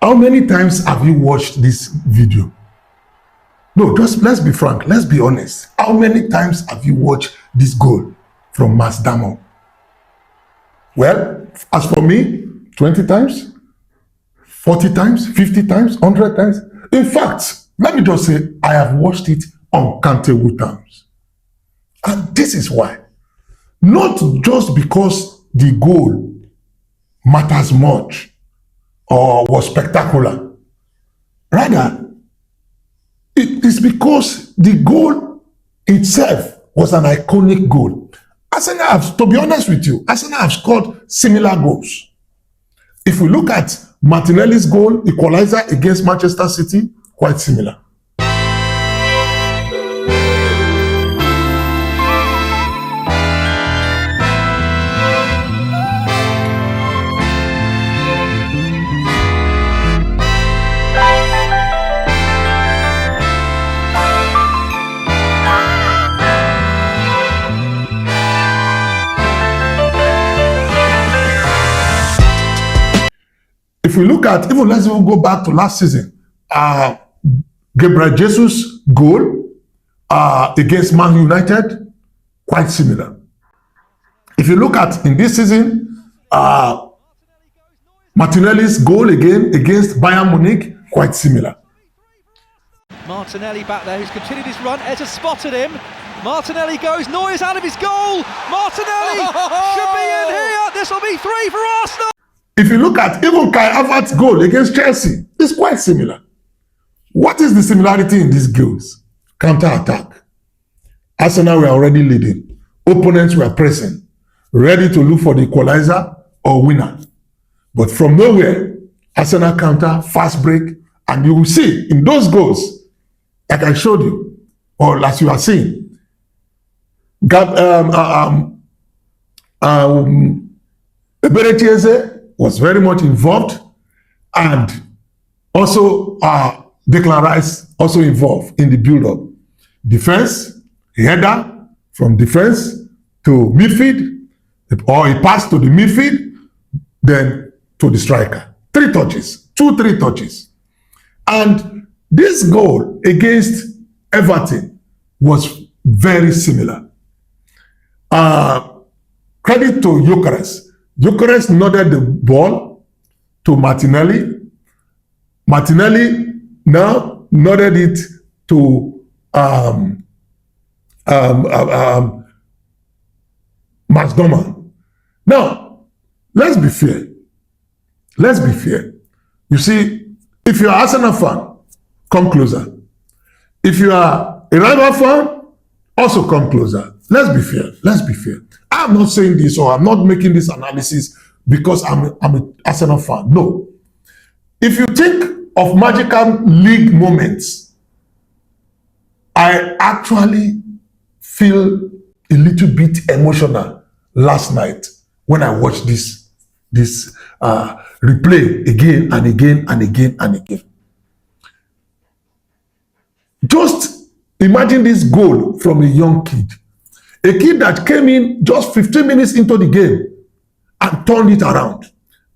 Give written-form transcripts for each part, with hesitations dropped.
How many times have you watched this video? No, just let's be frank. Let's be honest. How many times have you watched this goal from Dowman? Well, as for me, 20 times, 40 times, 50 times, 100 times. In fact, let me just say, I have watched it uncountable times. And this is why. Not just because the goal matters much or was spectacular. Rather, it is because the goal itself was an iconic goal. Arsenal have, to be honest with you, Arsenal have scored similar goals. If we look at Martinelli's goal, equalizer against Manchester City, quite similar. If we look at, let's even go back to last season, Gabriel Jesus' goal against Man United, quite similar. If you look at in this season, Martinelli's goal again against Bayern Munich, quite similar. Martinelli back there, who's continued his run. Eza spotted him. Martinelli goes, Neuer's out of his goal. Martinelli should be in here. This will be 3 for Arsenal. If you look at even Kai Havertz's goal against Chelsea, it's quite similar. What is the similarity in these goals? Counter-attack. Arsenal were already leading. Opponents were pressing, ready to look for the equalizer or winner. But from nowhere, Arsenal counter, fast break, and you will see in those goals, like I showed you, or as you are seeing, Eberechieze was very much involved, and also Declan Rice also involved in the build-up. Defense, header from defense to midfield, or a pass to the midfield, then to the striker. 3 touches, 2-3 touches. And this goal against Everton was very similar. Credit to Gyökeres. Gyökeres nodded the ball to Martinelli. Martinelli now nodded it to Dowman. Now, let's be fair. Let's be fair. You see, if you're an Arsenal fan, come closer. If you are a rival fan, also come closer. Let's be fair. Let's be fair. I'm not saying this, or I'm not making this analysis because I'm an Arsenal fan. No. If you think of magical league moments, I actually feel a little bit emotional last night when I watched this replay again and again and again and again. Just imagine this goal from a young kid. A kid that came in just 15 minutes into the game and turned it around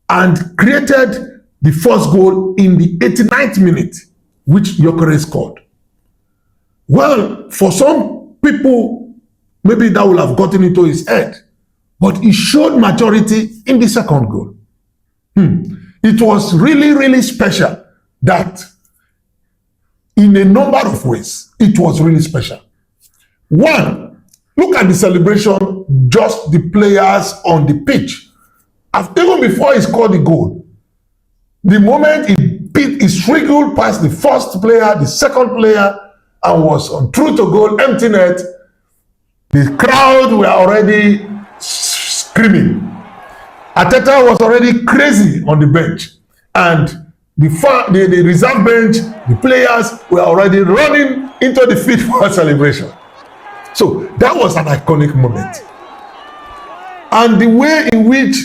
and created the first goal in the 89th minute, which Gyökeres scored. Well, for some people, maybe that will have gotten into his head, but he showed maturity in the second goal. It was really, really special that in a number of ways, it was really special. One, look at the celebration, just the players on the pitch. Even before he scored the goal, the moment he struggled past the first player, the second player, and was on through to goal, empty net, the crowd were already screaming. Arteta was already crazy on the bench, and the reserve bench, the players were already running into the field for a celebration. So that was an iconic moment. And the way in which,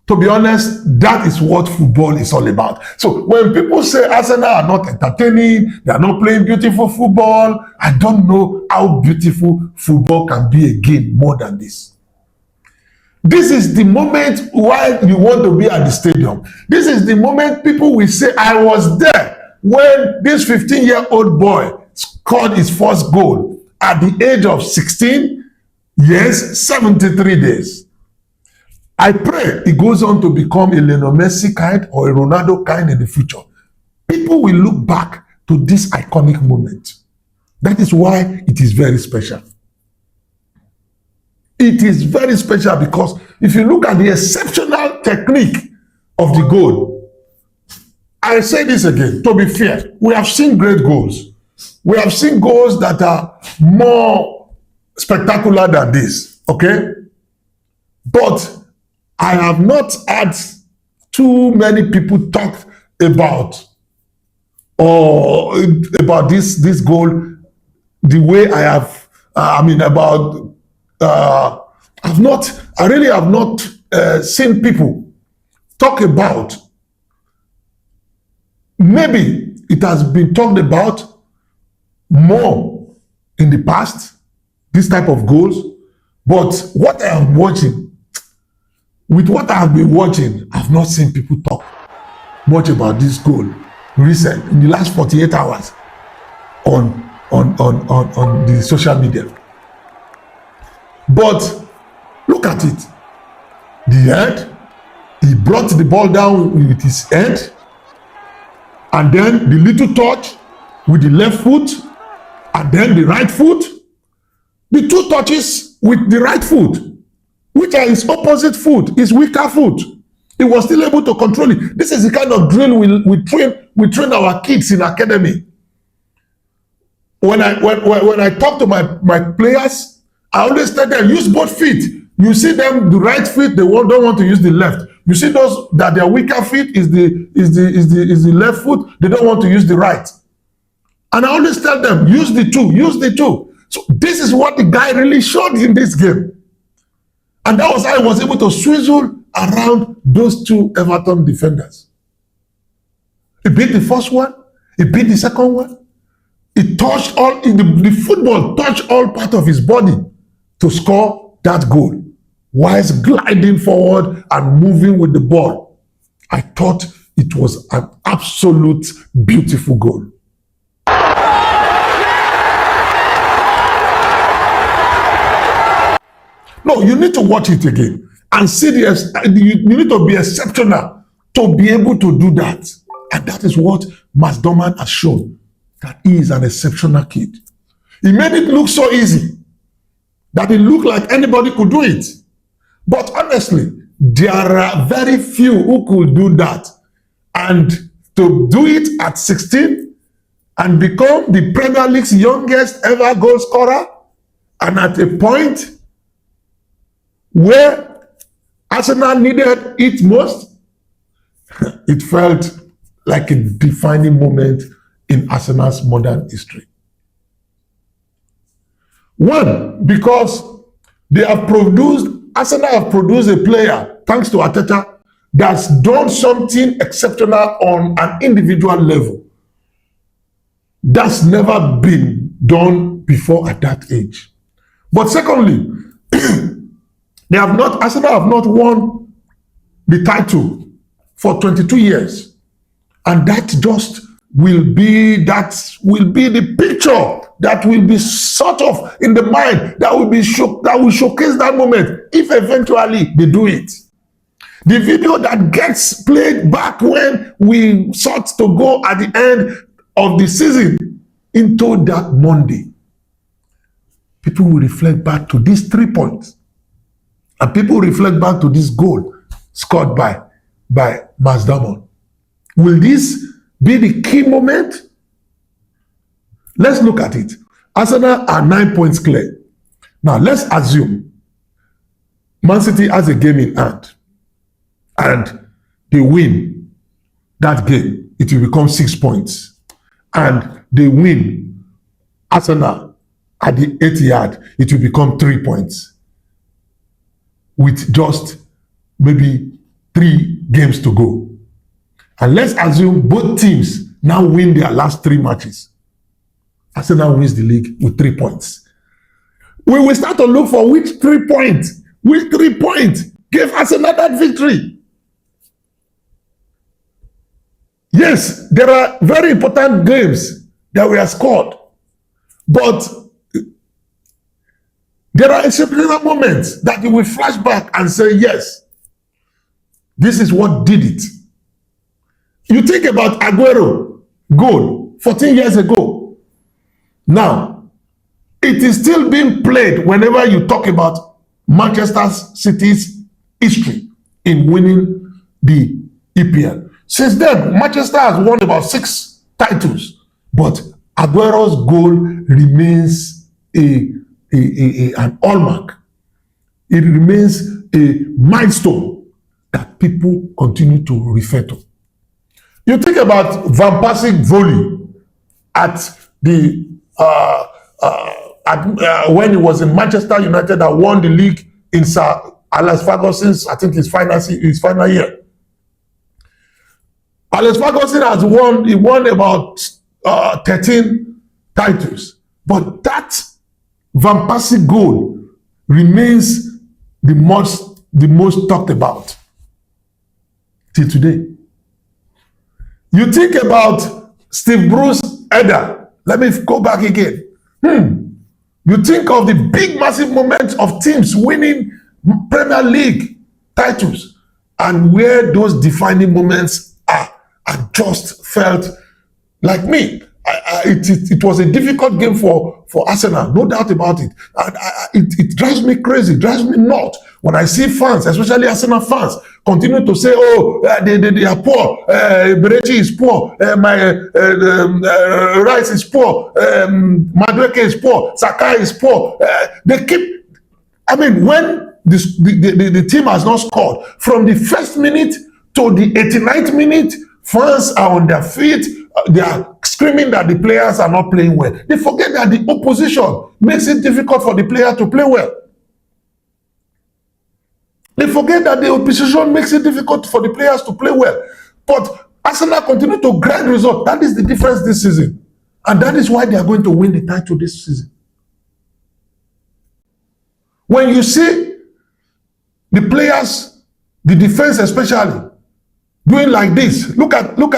to be honest, that is what football is all about. So when people say Arsenal are not entertaining, they are not playing beautiful football, I don't know how beautiful football can be again more than this. This is the moment why you want to be at the stadium. This is the moment people will say, I was there when this 15-year-old boy scored his first goal at the age of 16 years, 73 days. I pray he goes on to become a Lionel Messi kind or a Ronaldo kind in the future. People will look back to this iconic moment. That is why it is very special. It is very special because if you look at the exceptional technique of the goal, I say this again, to be fair, we have seen great goals. We have seen goals that are more spectacular than this, okay? But I have not had too many people talk about this goal the way I have. I really have not seen people talk about. Maybe it has been talked about more in the past, this type of goals. But what I am watching, with what I have been watching, I've not seen people talk much about this goal recent in the last 48 hours on the social media. But look at it. The head, he brought the ball down with his head, and then the little touch with the left foot, and then the right foot. The two touches with the right foot, which are his opposite foot, his weaker foot. He was still able to control it. This is the kind of drill we train our kids in academy. When I talk to my players, I always tell them, use both feet. You see them, the right feet, they don't want to use the left. You see those that their weaker feet is the left foot, they don't want to use the right. And I always tell them, use the two. So this is what the guy really showed in this game. And that was how I was able to swizzle around those two Everton defenders. He beat the first one, he beat the second one. It touched the football touched all part of his body to score that goal, whilst gliding forward and moving with the ball. I thought it was an absolute beautiful goal. No, you need to watch it again and see you need to be exceptional to be able to do that. And that is what Dowman has shown, that he is an exceptional kid. He made it look so easy that it looked like anybody could do it. But honestly, there are very few who could do that. And to do it at 16 and become the Premier League's youngest ever goal scorer, and at a point where Arsenal needed it most, it felt like a defining moment in Arsenal's modern history. One, because Arsenal have produced a player, thanks to Arteta, that's done something exceptional on an individual level. That's never been done before at that age. But secondly, Arsenal have not won the title for 22 years. And that will be the picture that will be sort of in the mind, that will showcase that moment if eventually they do it. The video that gets played back when we sought to go at the end of the season into that Monday. People will reflect back to these 3 points. And people reflect back to this goal scored by Dowman. Will this be the key moment? Let's look at it. Arsenal are 9 points clear. Now, let's assume Man City has a game in hand and they win that game. It will become 6 points. And they win Arsenal at the Etihad, it will become 3 points. With just maybe 3 games to go. And let's assume both teams now win their last 3 matches. Arsenal wins the league with 3 points. We will start to look for which 3 points gave Arsenal that victory. Yes, there are very important games that were scored, but there are exceptional moments that you will flash back and say, yes, this is what did it. You think about Aguero goal 14 years ago. Now, it is still being played whenever you talk about Manchester City's history in winning the EPL. Since then, Manchester has won about 6 titles, but Aguero's goal remains an hallmark. It remains a milestone that people continue to refer to. You think about Van Persie's volley at the when he was in Manchester United that won the league in Sir Alex Ferguson's, I think his final year. Alex Ferguson has won about 13 titles, but that Van Persie goal remains the most talked about till today. You think about Steve Bruce's header. Let me go back again. You think of the big, massive moments of teams winning Premier League titles, and where those defining moments are, I just felt like me. It was a difficult game for Arsenal, no doubt about it. And it drives me crazy, drives me nuts when I see fans, especially Arsenal fans, continue to say, "Oh, they are poor. Berechi is poor. Rice is poor. Madueke is poor. Saka is poor." They keep. I mean, when the team has not scored from the first minute to the 89th minute, fans are on their feet. They are screaming that the players are not playing well. They forget that the opposition makes it difficult for the player to play well. They forget that the opposition makes it difficult for the players to play well. But Arsenal continue to grind results. That is the difference this season. And that is why they are going to win the title this season. When you see the players, the defense especially, doing like this, look at what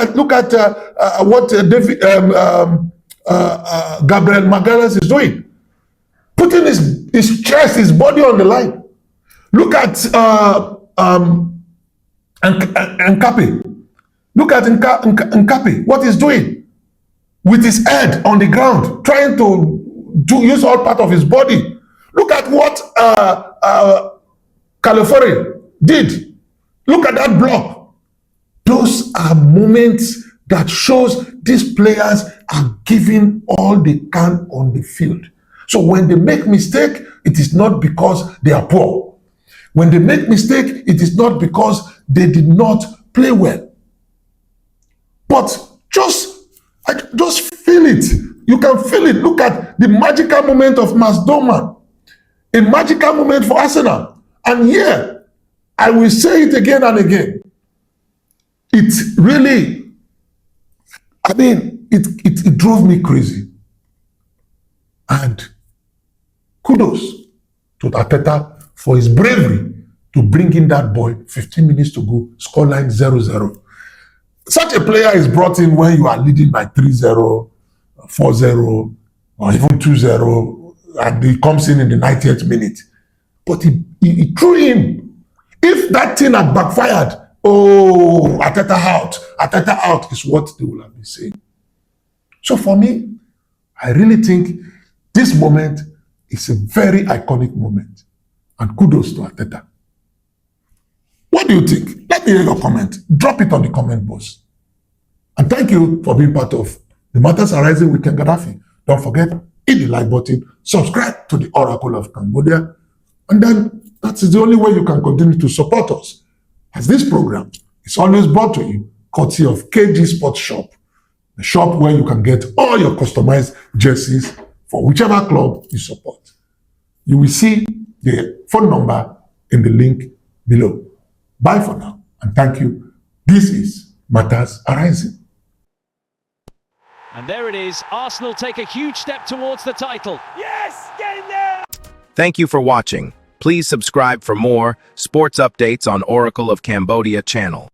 Gabriel Magalhaes is doing, putting his chest, his body on the line. Look at Nkapi. Look at Nkapi, what he's doing with his head on the ground, trying to use all part of his body. Look at what Califori did. Look at that block. Those are moments that shows these players are giving all they can on the field. So when they make mistake, it is not because they are poor. When they make mistake, it is not because they did not play well. But just feel it. You can feel it. Look at the magical moment of Dowman. A magical moment for Arsenal. And here, I will say it again and again. It really, I mean, it drove me crazy. And kudos to Arteta for his bravery to bring in that boy 15 minutes to go, scoreline 0-0. Such a player is brought in when you are leading by 3-0, 4-0, or even 2-0, and he comes in the 90th minute. But he threw him. If that thing had backfired, oh, Arteta out is what they will have been saying. So for me, I really think this moment is a very iconic moment. And kudos to Arteta. What do you think? Let me hear your comment. Drop it on the comment box. And thank you for being part of the Matters Arising with Ken Gaddafi. Don't forget, hit the like button, subscribe to the Oracle of Cambodia, and then that is the only way you can continue to support us. As this program is always brought to you courtesy of KG Sports Shop, the shop where you can get all your customized jerseys for whichever club you support. You will see the phone number in the link below. Bye for now, and thank you. This is Matters Arising. And there it is. Arsenal take a huge step towards the title. Yes! Get in there! Thank you for watching. Please subscribe for more sports updates on Oracle of Cambodia channel.